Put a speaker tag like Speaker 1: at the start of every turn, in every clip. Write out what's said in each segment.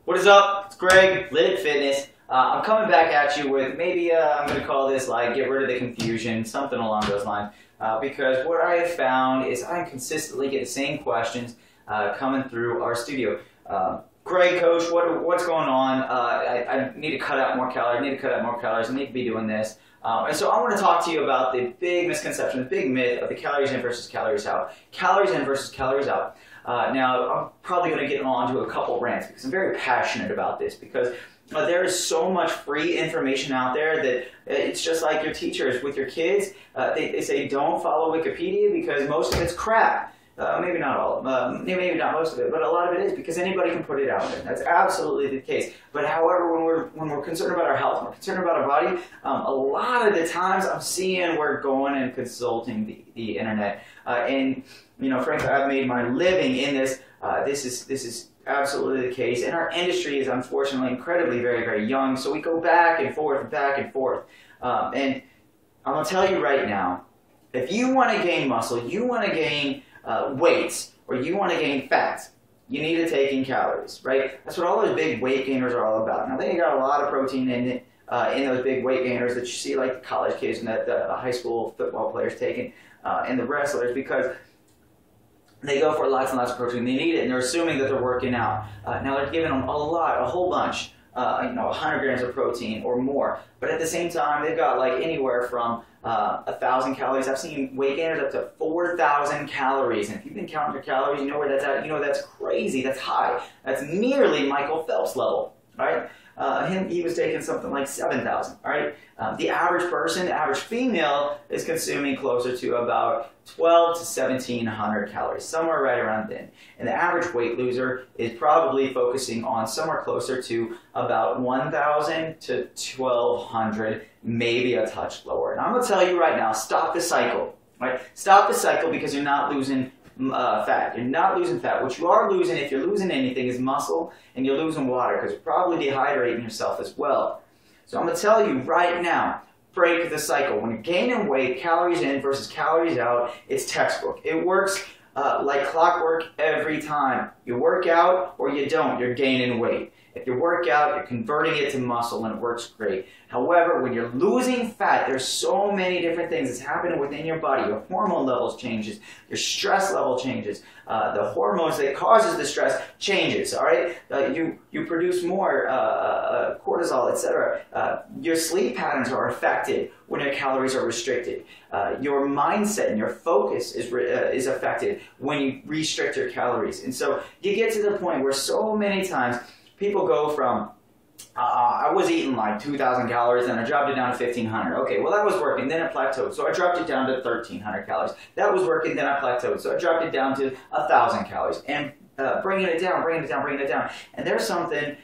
Speaker 1: What is up? It's Greg, Lit Fitness. I'm coming back at you with maybe I'm going to call this like get rid of the confusion, something along those lines. Because what I have found is I consistently get the same questions coming through our studio. Greg, coach, what's going on? I need to cut out more calories. I need to cut out more calories. I need to be doing this. And so I want to talk to you about the big misconception, the big myth of the calories in versus calories out. Calories in versus calories out. Now, I'm probably going to get on to a couple rants because I'm very passionate about this because there is so much free information out there that it's just like your teachers with your kids. They say don't follow Wikipedia because most of it's crap. Maybe not all, maybe not most of it, but a lot of it is because anybody can put it out there. That's absolutely the case. But however, when we're concerned about our health, when we're concerned about our body, a lot of the times I'm seeing we're going and consulting the internet. And you know, frankly, I've made my living in this. This is absolutely the case. And our industry is unfortunately incredibly very, very young. So we go back and forth and back and forth. And I'm going to tell you right now, if you want to gain muscle, you want to gain weights, or you want to gain fat, you need to take in calories, right? That's what all those big weight gainers are all about. Now, they got a lot of protein in it, in those big weight gainers that you see like the college kids and the high school football players taking, and the wrestlers, because they go for lots and lots of protein. They need it, and they're assuming that they're working out. Now, they're giving them a whole bunch, 100 grams of protein or more. But at the same time, they've got like anywhere from 1,000 calories. I've seen weight gainers up to 4,000 calories. And if you've been counting your calories, you know where that's at. You know that's crazy. That's high. That's nearly Michael Phelps level, right? He was taking something like 7,000, all right? The average person, the average female, is consuming closer to about 12 to 1,700 calories, somewhere right around then. And the average weight loser is probably focusing on somewhere closer to about 1,000 to 1,200, maybe a touch lower. And I'm going to tell you right now, stop the cycle, right? Stop the cycle because you're not losing fat. You're not losing fat. What you are losing, if you're losing anything, is muscle, and you're losing water because you're probably dehydrating yourself as well. So I'm going to tell you right now, break the cycle. When you're gaining weight, calories in versus calories out, it's textbook. It works like clockwork every time. You work out or you don't, you're gaining weight. If you work out, you're converting it to muscle and it works great. However, when you're losing fat, there's so many different things that's happening within your body. Your hormone levels changes, your stress level changes, the hormones that causes the stress changes, all right? You produce more cortisol, etc. Your sleep patterns are affected when your calories are restricted. Your mindset and your focus is affected when you restrict your calories. And so you get to the point where so many times people go from, I was eating like 2,000 calories and I dropped it down to 1,500. Okay, well that was working, then it plateaued. So I dropped it down to 1,300 calories. That was working, then I plateaued. So I dropped it down to 1,000 calories. And bringing it down. And there's something,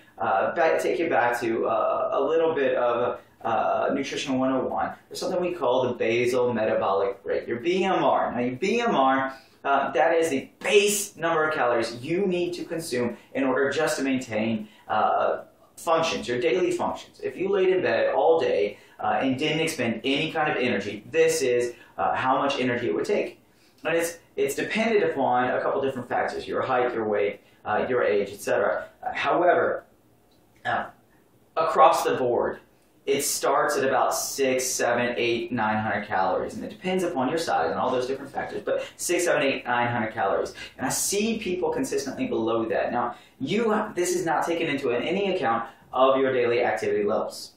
Speaker 1: take you back to a little bit of Nutrition 101. There's something we call the basal metabolic rate, your BMR. Now your BMR, that is the base number of calories you need to consume in order just to maintain functions, your daily functions. If you laid in bed all day and didn't expend any kind of energy, this is how much energy it would take. And it's dependent upon a couple different factors: your height, your weight, your age, etc. However, across the board, it starts at about 6, 7, 8, 900 calories. And it depends upon your size and all those different factors, but 6, 7, 8, 900 calories. And I see people consistently below that. Now, this is not taken into any account of your daily activity levels.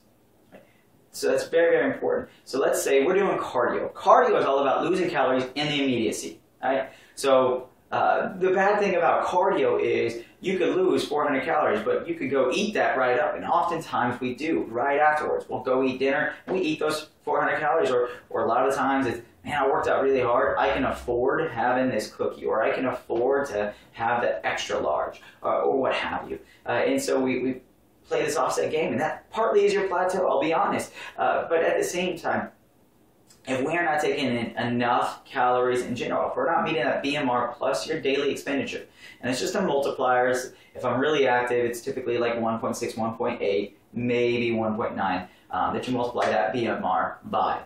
Speaker 1: So that's very, very important. So let's say we're doing cardio. Cardio is all about losing calories in the immediacy, right? So the bad thing about cardio is you could lose 400 calories, but you could go eat that right up, and oftentimes we do right afterwards. We'll go eat dinner, and we eat those 400 calories, or a lot of times it's, man, I worked out really hard, I can afford having this cookie, or I can afford to have the extra large, or what have you. And so we play this offset game, and that partly is your plateau, I'll be honest. But at the same time, if we are not taking in enough calories in general, if we're not meeting that BMR plus your daily expenditure, and it's just a multiplier, if I'm really active, it's typically like 1.6, 1.8, maybe 1.9, that you multiply that BMR by.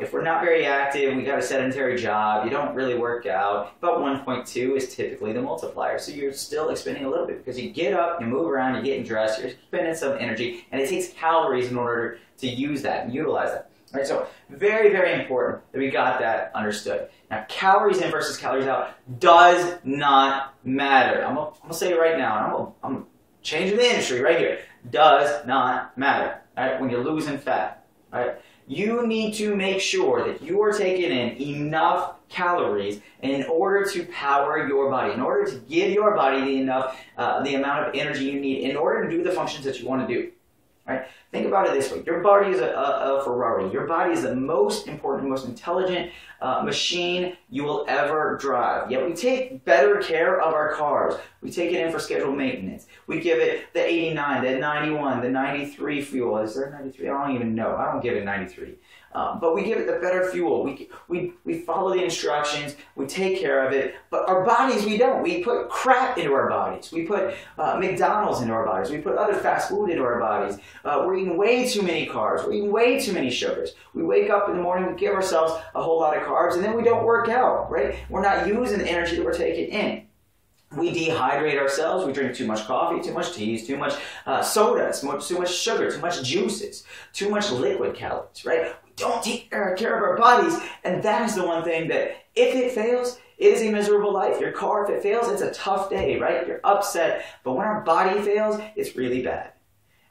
Speaker 1: If we're not very active, we got a sedentary job, you don't really work out, about 1.2 is typically the multiplier. So you're still expending a little bit because you get up, you move around, you're getting dressed, you're spending some energy, and it takes calories in order to use that and utilize that. All right, so very, very important that we got that understood. Now, calories in versus calories out does not matter. I'm gonna say it right now, and I'm changing the industry right here. Does not matter. All right, when you're losing fat. All right. You need to make sure that you are taking in enough calories in order to power your body, in order to give your body the amount of energy you need in order to do the functions that you want to do. Right? Think about it this way. Your body is a Ferrari. Your body is the most important, most intelligent machine you will ever drive. Yet we take better care of our cars. We take it in for scheduled maintenance. We give it the 89, the 91, the 93 fuel. Is there 93? I don't even know. I don't give it 93. But we give it the better fuel. We follow the instructions. We take care of it. But our bodies, we don't. We put crap into our bodies. We put McDonald's into our bodies. We put other fast food into our bodies. We're eating way too many carbs. We're eating way too many sugars. We wake up in the morning, we give ourselves a whole lot of carbs, and then we don't work out, right? We're not using the energy that we're taking in. We dehydrate ourselves. We drink too much coffee, too much teas, too much soda, too much sugar, too much juices, too much liquid calories, right? We don't take care of our bodies, and that is the one thing that if it fails, it is a miserable life. Your car, if it fails, it's a tough day, right? You're upset, but when our body fails, it's really bad.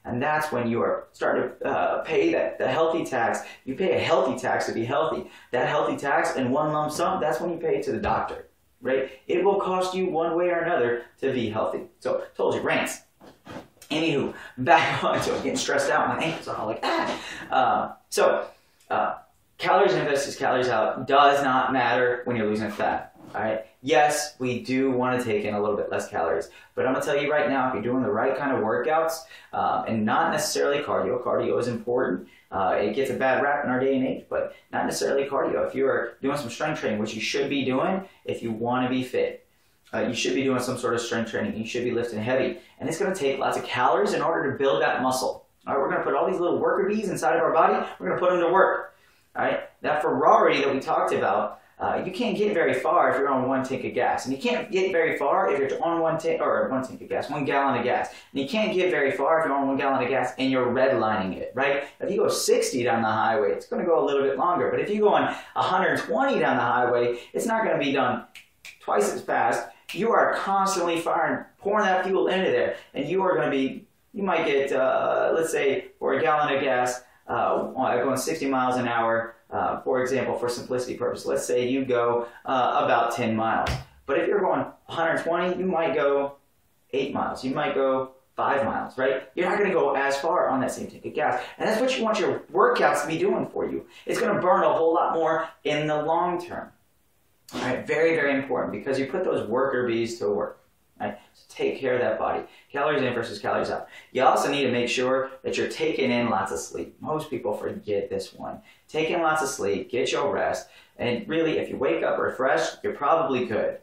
Speaker 1: And that's when you are starting to pay the healthy tax. You pay a healthy tax to be healthy. That healthy tax in one lump sum, that's when you pay it to the doctor. Right? It will cost you one way or another to be healthy. So, told you, rants. Anywho, back on to it, getting stressed out, my ankles are all like, calories in versus calories out does not matter when you're losing fat. All right? Yes, we do want to take in a little bit less calories, but I'm going to tell you right now, if you're doing the right kind of workouts, and not necessarily cardio is important. It gets a bad rap in our day and age, but not necessarily cardio. If you're doing some strength training, which you should be doing if you want to be fit, you should be doing some sort of strength training. You should be lifting heavy, and it's going to take lots of calories in order to build that muscle. All right, we're going to put all these little worker bees inside of our body. We're going to put them to work. All right, that Ferrari that we talked about, you can't get very far if you're on 1 tank of gas. And you can't get very far if you're on 1 tank of gas, 1 gallon of gas. And you can't get very far if you're on 1 gallon of gas and you're redlining it, right? If you go 60 down the highway, it's going to go a little bit longer. But if you go on 120 down the highway, it's not going to be done twice as fast. You are constantly pouring that fuel into there. And you are going to be, you might get, let's say, for a gallon of gas, going 60 miles an hour, for example, for simplicity purpose, let's say you go about 10 miles. But if you're going 120, you might go 8 miles. You might go 5 miles, right? You're not going to go as far on that same tank of gas. And that's what you want your workouts to be doing for you. It's going to burn a whole lot more in the long term. All right, very, very important because you put those worker bees to work. Right? So take care of that body. Calories in versus calories out. You also need to make sure that you're taking in lots of sleep. Most people forget this one. Take in lots of sleep, get your rest, and really, if you wake up refreshed, you're probably good.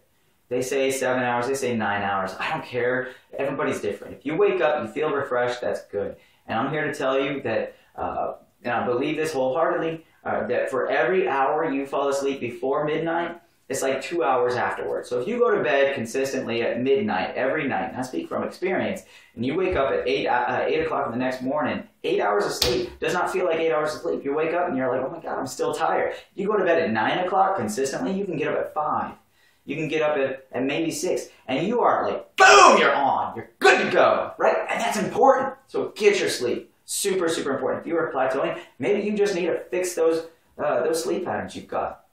Speaker 1: They say 7 hours, they say 9 hours. I don't care. Everybody's different. If you wake up, you feel refreshed, that's good. And I'm here to tell you that, and I believe this wholeheartedly, that for every hour you fall asleep before midnight, it's like 2 hours afterwards. So if you go to bed consistently at midnight every night, and I speak from experience, and you wake up at 8 o'clock in the next morning, 8 hours of sleep does not feel like 8 hours of sleep. You wake up and you're like, oh my God, I'm still tired. You go to bed at 9 o'clock consistently, you can get up at 5. You can get up at maybe 6. And you are like, boom, you're on. You're good to go, right? And that's important. So get your sleep. Super, super important. If you are plateauing, maybe you just need to fix those sleep patterns you've got.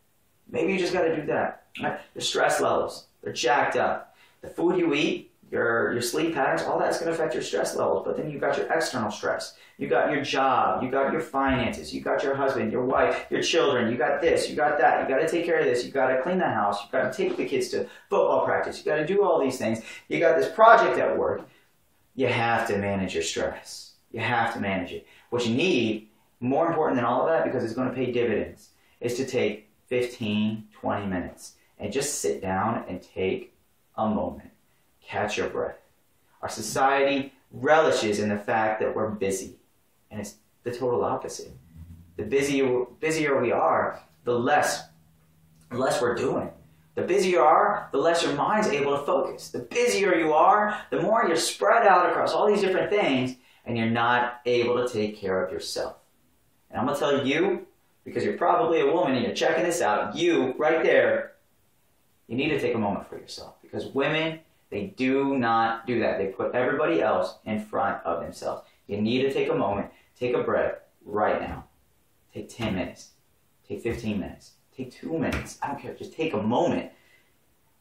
Speaker 1: Maybe you just got to do that. Right? Your stress levels, they're jacked up. The food you eat, your sleep patterns, all that's going to affect your stress levels. But then you've got your external stress. You got your job. You got your finances. You got your husband, your wife, your children. You got this. You got that. You got to take care of this. You got to clean the house. You got to take the kids to football practice. You got to do all these things. You got this project at work. You have to manage your stress. You have to manage it. What you need, more important than all of that, because it's going to pay dividends, is to take 15, 20 minutes and just sit down and take a moment. Catch your breath. Our society relishes in the fact that we're busy, and it's the total opposite. The busier we are, the less we're doing. The busier you are, the less your mind's able to focus. The busier you are, the more you're spread out across all these different things, and you're not able to take care of yourself. And I'm going to tell you, because you're probably a woman and you're checking this out, you, right there, you need to take a moment for yourself. Because women, they do not do that. They put everybody else in front of themselves. You need to take a moment, take a breath right now. Take 10 minutes. Take 15 minutes. Take 2 minutes. I don't care. Just take a moment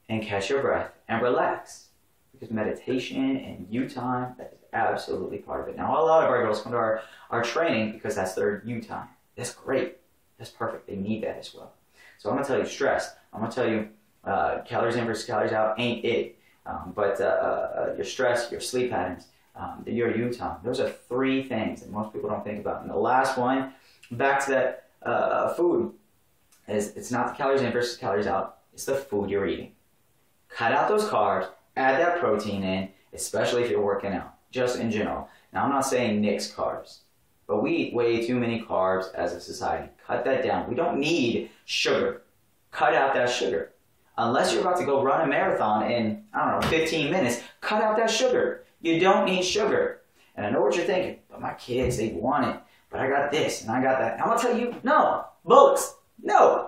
Speaker 1: and catch your breath and relax. Because meditation and you time, that is absolutely part of it. Now, a lot of our girls come to our training because that's their you time. That's great. That's perfect. They need that as well. So I'm going to tell you stress. I'm going to tell you calories in versus calories out ain't it. But your stress, your sleep patterns, your you time. Those are 3 things that most people don't think about. And the last one, back to that food, is it's not the calories in versus calories out. It's the food you're eating. Cut out those carbs. Add that protein in, especially if you're working out, just in general. Now, I'm not saying nix carbs, but we eat way too many carbs as a society. Cut that down. We don't need sugar. Cut out that sugar. Unless you're about to go run a marathon in, I don't know, 15 minutes, cut out that sugar. You don't need sugar. And I know what you're thinking, but my kids, they want it. But I got this and I got that. And I'm going to tell you, no. Bullets. No.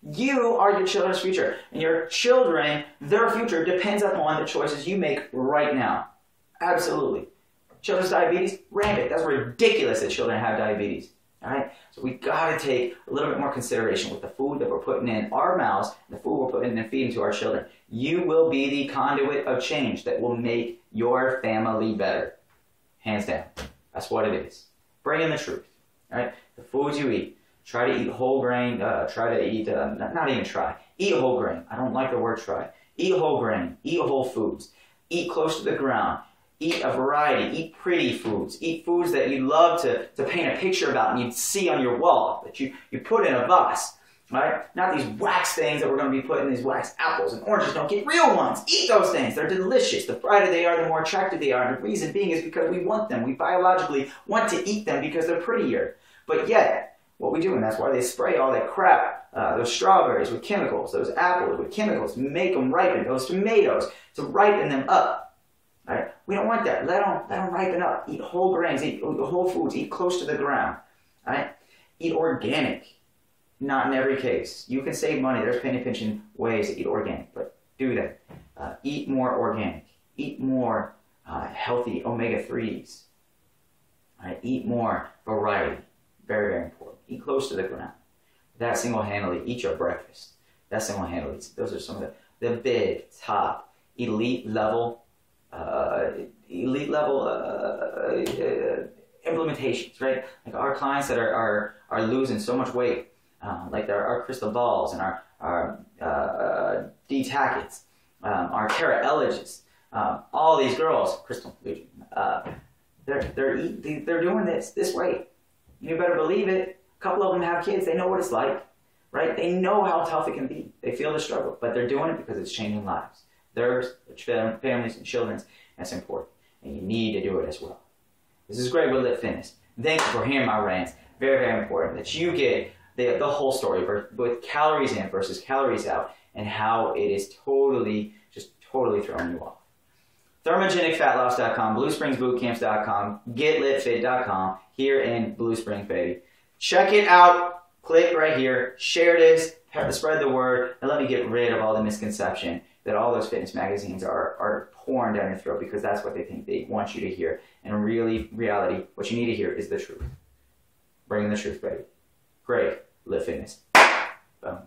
Speaker 1: You are your children's future. And your children, their future depends upon the choices you make right now. Absolutely. Children's diabetes, rampant. That's ridiculous that children have diabetes. All right? So we got to take a little bit more consideration with the food that we're putting in our mouths, the food we're putting in and feeding to our children. You will be the conduit of change that will make your family better. Hands down. That's what it is. Bring in the truth. All right? The foods you eat. Try to eat whole grain. Try to eat, not even try. Eat whole grain. I don't like the word try. Eat whole grain. Eat whole foods. Eat close to the ground. Eat a variety. Eat pretty foods. Eat foods that you love to paint a picture about and you'd see on your wall, that you put in a vase. Right? Not these wax things that we're going to be putting, these wax apples and oranges. Don't get real ones. Eat those things. They're delicious. The brighter they are, the more attractive they are. And the reason being is because we want them. We biologically want to eat them because they're prettier. But yet, what we do, and that's why they spray all that crap, those strawberries with chemicals, those apples with chemicals, make them ripen, those tomatoes to ripen them up. Right? We don't want that. Let them ripen up. Eat whole grains, eat whole foods, eat close to the ground. Right? Eat organic. Not in every case. You can save money. There's penny pinching ways to eat organic, but do that. Eat more organic. Eat more healthy omega-3s. Right? Eat more variety. Very, very important. Eat close to the ground. That single-handedly, eat your breakfast. That single-handedly, those are some of the big, top, elite level implementations, right? Like our clients that are losing so much weight, like our Crystal Balls and our D-Tackets, our Tara Elliges, all these girls, Crystal, they're doing this way. You better believe it. A couple of them have kids. They know what it's like, right? They know how tough it can be. They feel the struggle, but they're doing it because it's changing lives. Theirs, their families, and children's. That's important, and you need to do it as well. This is great with Lit Fitness. Thank you for hearing my rants. Very, very important that you get the whole story with calories in versus calories out and how it is totally throwing you off. ThermogenicFatLoss.com, BlueSpringsBootCamps.com, GetLitFit.com, here in Blue Springs, baby. Check it out. Click right here. Share this. Spread the word. And let me get rid of all the misconception that all those fitness magazines are pouring down your throat because that's what they think they want you to hear. And really, reality, what you need to hear is the truth. Bring in the truth, baby. Great. Live Fitness. Boom.